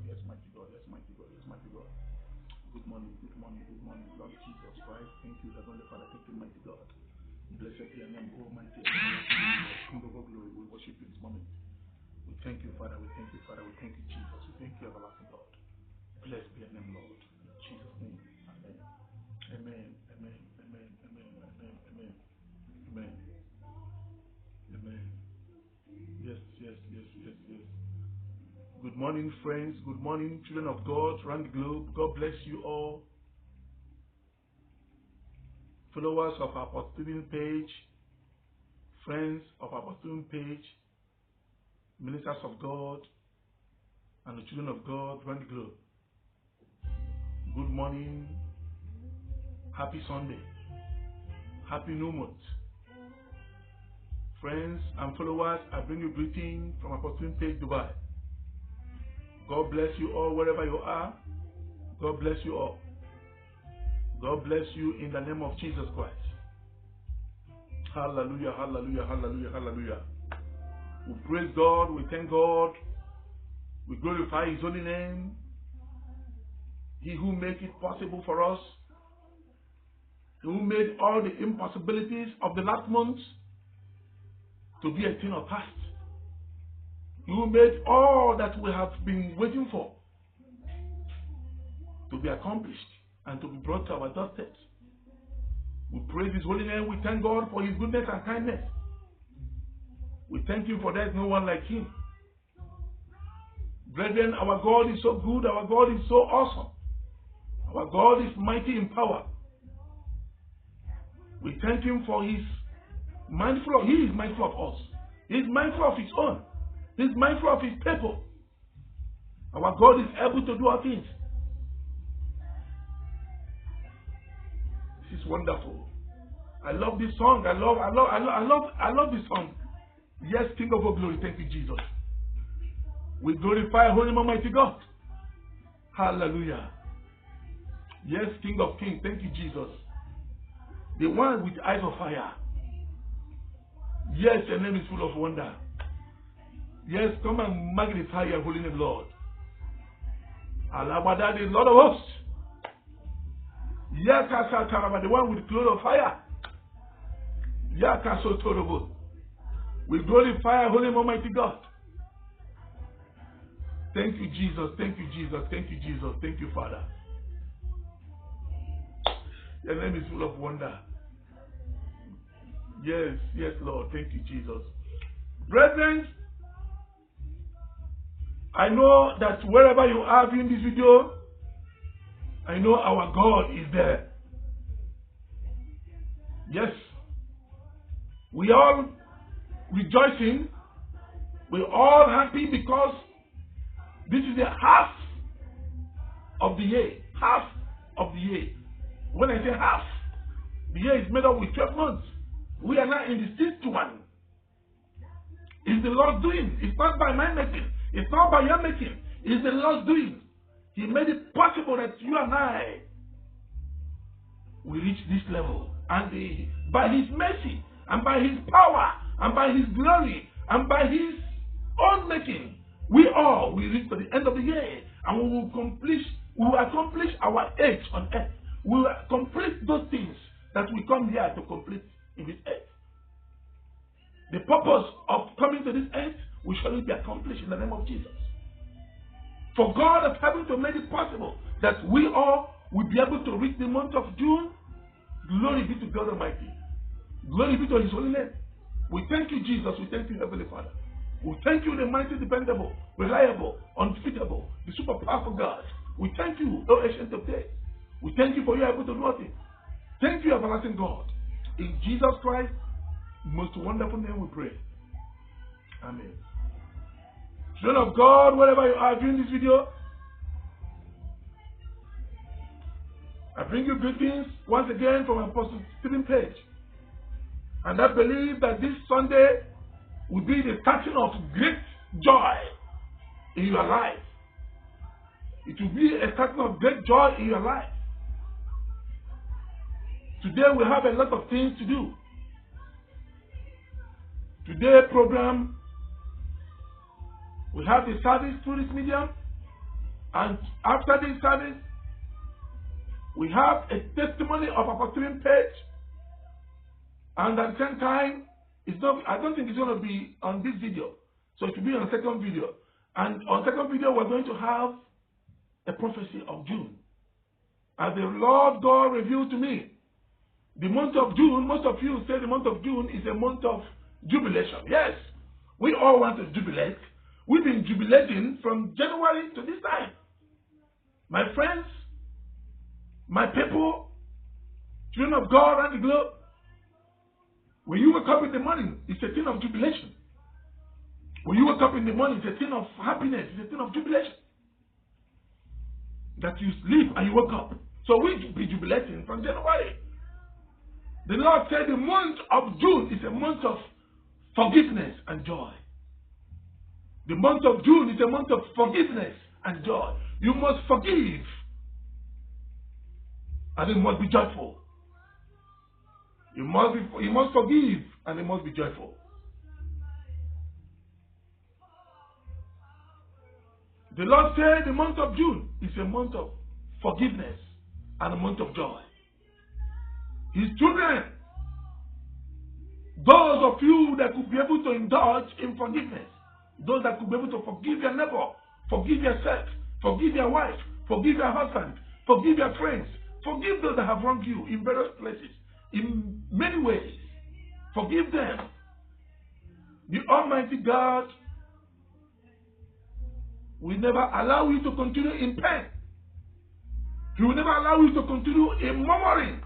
Yes, mighty God. Yes, mighty God. Yes, mighty God. Good morning, good morning, good morning, Lord Jesus Christ. Thank you, Heavenly Father. Thank you, mighty God. Blessed be your name, Almighty King of all glory. We worship you this moment. We thank you, Father. We thank you, Father. We thank you, Jesus. We thank you, everlasting God. Blessed be your name, Lord. In Jesus' name. Amen. Amen. Amen. Amen. Amen. Amen. Amen. Amen. Amen. Yes, yes, yes, yes, yes. Good morning, friends. Good morning, children of God around the globe. God bless you all. Followers of our Apostolic page, friends of our Apostolic page, ministers of God, and the children of God around the globe. Good morning. Happy Sunday. Happy New Month. Friends and followers, I bring you greeting from Apostolic page Dubai. God bless you all wherever you are. God bless you all. God bless you in the name of Jesus Christ. Hallelujah, hallelujah, hallelujah, hallelujah. We praise God, we thank God, we glorify His holy name. He who made it possible for us, He who made all the impossibilities of the last months to be a thing of past. He who made all that we have been waiting for to be accomplished and to be brought to our doorsteps. We praise His holy name. We thank God for His goodness and kindness. We thank Him for there is no one like Him. Brethren, our God is so good. Our God is so awesome. Our God is mighty in power. We thank Him for He is mindful of us. He is mindful of His own. He is mindful of His people. Our God is able to do all things. This is wonderful. I love this song. I love this song. Yes, King of all glory. Thank you, Jesus. We glorify Holy Almighty God. Hallelujah. Yes, King of Kings. Thank you, Jesus. The one with eyes of fire. Yes, your name is full of wonder. Yes, come and magnify your holy name, Lord. Alabada, the Lord of hosts. Yes, the one with cloud of fire. Yakasotorobo. We glorify our holy Almighty God. Thank you, Jesus. Thank you, Jesus. Thank you, Jesus. Thank you, Father. Your name is full of wonder. Yes, yes, Lord. Thank you, Jesus. Brethren, I know that wherever you are viewing this video, I know our God is there. Yes. We all rejoicing. We're all happy because this is the half of the year. Half of the year. When I say half, the year is made up with 12 months. We are now in the sixth one. It's the Lord's doing. It's not by my making. It's not by your making. It's the Lord's doing. He made it possible that you and I will reach this level. And by His mercy, and by His power, and by His glory, and by His own making, we all will reach to the end of the year, and we will accomplish our age on earth. We will complete those things that we come here to complete in this earth. The purpose of coming to this earth will surely be accomplished in the name of Jesus. For God has having to make it possible that we all will be able to reach the month of June. Glory be to God Almighty. Glory be to His holy name. We thank you, Jesus. We thank you, Heavenly Father. We thank you, the mighty, dependable, reliable, undefeatable, the super powerful God. We thank you, O Ancient of Days. We thank you for you are able to do nothing. Thank you, everlasting God. In Jesus Christ's most wonderful name we pray. Amen. Children of God, wherever you are viewing this video, I bring you greetings once again from Apostle Stephen Page. And I believe that this Sunday will be the starting of great joy in your life. It will be a starting of great joy in your life. Today we have a lot of things to do. Today's program, we have the service through this medium. And after this service, we have a testimony of apostolic page. And at the same time, I don't think it's going to be on this video. So it will be on the second video. And on the second video, we're going to have a prophecy of June. As the Lord God revealed to me, the month of June, most of you say the month of June is a month of jubilation. Yes, we all want to jubilate. We've been jubilating from January to this time. My friends, my people, children of God around the globe, when you wake up in the morning, it's a thing of jubilation. When you wake up in the morning, it's a thing of happiness, it's a thing of jubilation. That you sleep and you wake up. So we be jubilating from January. The Lord said the month of June is a month of forgiveness and joy. The month of June is a month of forgiveness and joy. You must forgive. And you must be joyful. You must forgive and you must be joyful. The Lord said the month of June is a month of forgiveness and a month of joy. His children, those of you that could be able to indulge in forgiveness, those that could be able to forgive your neighbor, forgive yourself, forgive your wife, forgive your husband, forgive your friends, forgive those that have wronged you in various places, in many ways. Forgive them. The Almighty God will never allow you to continue in pain. He will never allow you to continue in murmuring.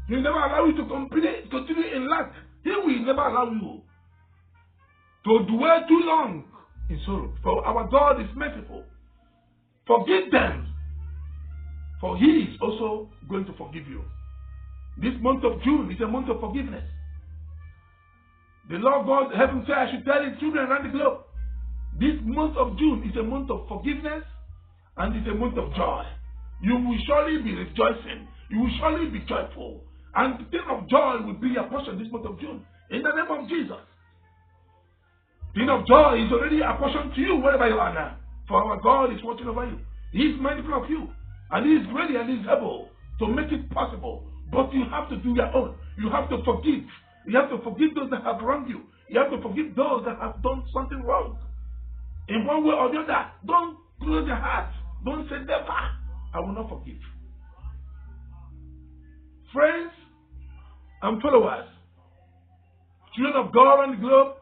He will never allow you to continue in lack. He will never allow you to dwell too long in sorrow. For our God is merciful. Forgive them, for He is also going to forgive you. This month of June is a month of forgiveness. The Lord God, heaven said, I should tell His children around the globe, this month of June is a month of forgiveness and it's a month of joy. You will surely be rejoicing. You will surely be joyful. And the thing of joy will be your portion this month of June. In the name of Jesus. The thing of joy is already a portion to you wherever you are now. For our God is watching over you. He is mindful of you. And He is ready and He is able to make it possible. But you have to do your own. You have to forgive. You have to forgive those that have wronged you. You have to forgive those that have done something wrong. In one way or the other, don't close your heart. Don't say never. I will not forgive. Friends and followers, children of God on the globe,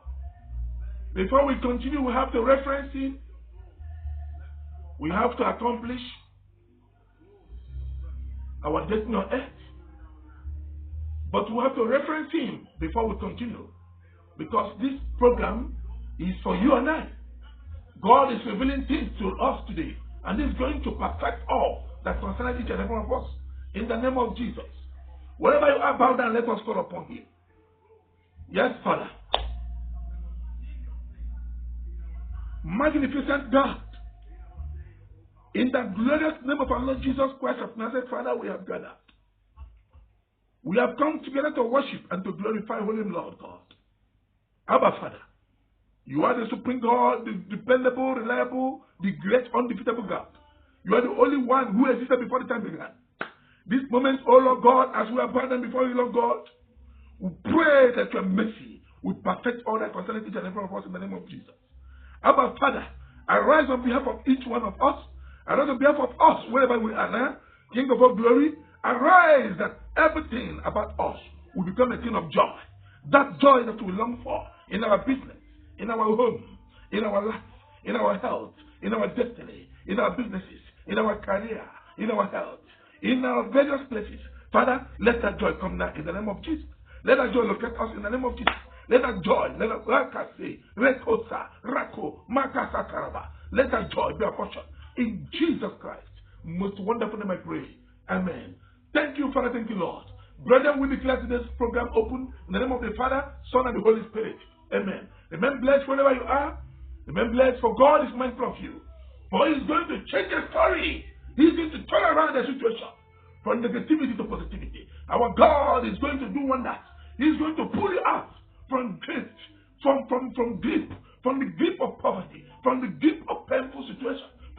before we continue, we have to reference Him. We have to accomplish our destiny on earth. But we have to reference Him before we continue. Because this program is for you and I. God is revealing things to us today. And He's going to perfect all that concerns each and every one of us. In the name of Jesus. Wherever you are, bow down, let us call upon Him. Yes, Father. Magnificent God. In the glorious name of our Lord Jesus Christ of Nazareth, Father, we have gathered. We have come together to worship and to glorify Holy Lord God. Abba, Father. You are the supreme God, the dependable, reliable, the great, undefeatable God. You are the only one who existed before the time began. This moment, oh Lord God, as we are burdened before you, Lord God, we pray that your mercy will perfect all that concerns each and every one of us in the name of Jesus. Abba, Father, arise on behalf of each one of us. Arise on behalf of us, wherever we are now. King of all glory, arise that everything about us will become a thing of joy. That joy that we long for in our business, in our home, in our life, in our health, in our destiny, in our businesses, in our career, in our health, in our various places. Let that joy come now in the name of Jesus. Let that joy locate us in the name of Jesus. Let that joy, let that joy be our portion. In Jesus Christ, most wonderful name I pray. Amen. Thank you, Father. Thank you, Lord. Brethren, we declare today's program open in the name of the Father, Son, and the Holy Spirit. Amen. Remain blessed wherever you are. Remain blessed, for God is mindful of you. For He is going to change your story. He is going to turn around the situation from negativity to positivity. Our God is going to do wonders. He is going to pull you out from grief, from the grip of poverty, from the grip of painful situation,